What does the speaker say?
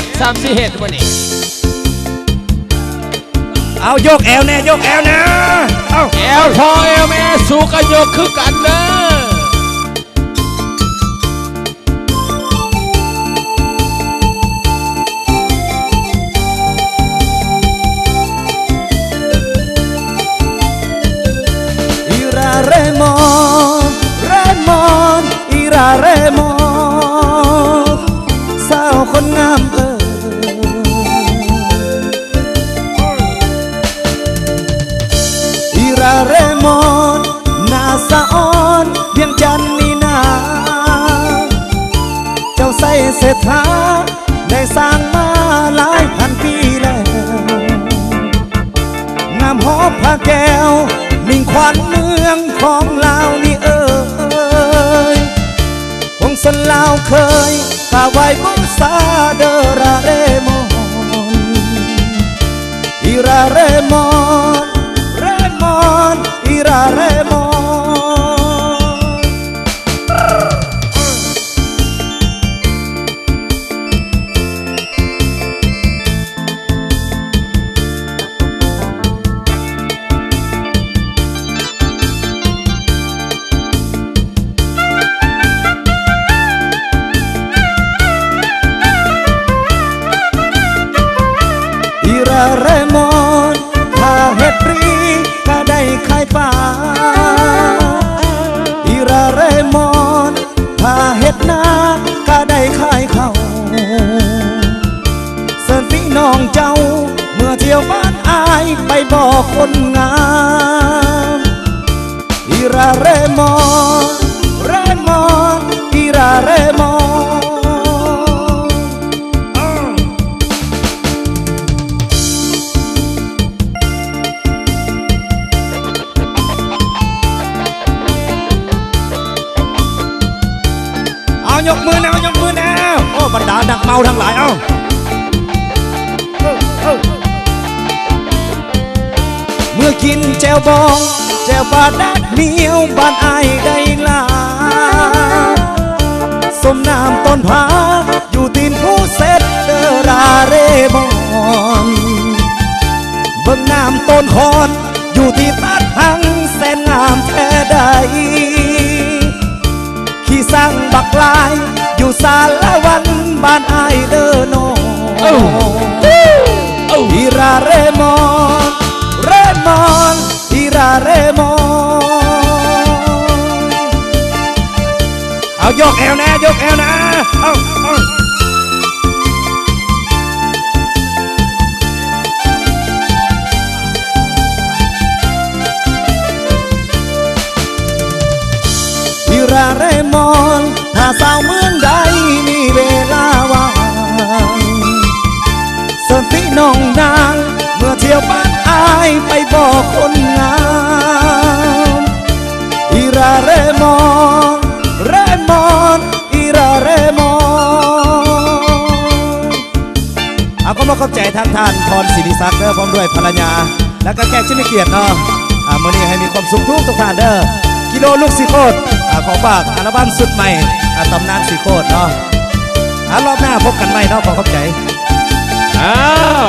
ด3-4เฮ็ดวันนี้เอาโยกแอวแน่โยกแอวนะเอาแอลพอแอลแม่สู้กันโยกคือกันเด้ออีราเรมอนเรมอนอีราเรมอนสาวคนงามอีราเรมอนนาสะออนเพียงจันนี่นาเจ้าใส่เศรษฐาได้สร้างมาหลายพันปีแล้วงามหอมผ้าแก้วมิ่งขวัญเมืองของลาวนี่วงสนลาวเคยกาไว้บุษาเดอราเรมอนอีราเรมอนเรมอนอีราเรมอนเรมอนถ้าเฮ็ดรีก็ได้ขายป่าอีราเรมอนถ้าเฮ็ดนาก็ได้ขายข้าวเสิร์ฟพี่น้องเจ้าเมื่อเที่ยวบ้านอายไปบอกคนงามอีราเรมอนเรมอนอีราเรมอนยกมือนะยกมือนะโอ้บรรดานักเมาทั้งหลายเมื่อกินแจวบองแจวบาดแดดเหนียวบ้านไอได้ลาสมน้ำต้นผาอยู่ตีนผู้เสร็จเดอราเรมอนเบิ่งน้ำต้นคอนอยู่ที่ตัดหังแสนงามแท้ใดขี่สั่งบักลายอยู่สารละวันบ้านไอเดอโนอีราเรมอนเรมอนอีราเรมอนเอายกแอวนะยกแอวนะเอาอีราเรมอนถ้าสาวเมืองใดมีเวลาว่างสนพี่น้องนางเมื่อเที่ยวบ้านอายไปบอกคนงามอีราเรมอนเรมอนอีราเรมอนเอาก็มาขอบใจทางท่านพรศิริศักดิ์เด้อพร้อมด้วยภรรยาและก็แขกที่มีเกียรติเนาะมื้อนี้ให้มีความสุขทุกท่านเด้อกิโลลูกสีโคตรขอฝากอัลบั้มสุดใหม่ตำนานสีโคตรเนาะรอบหน้าพบกันใหม่เนาะขอขอบใจอ้าว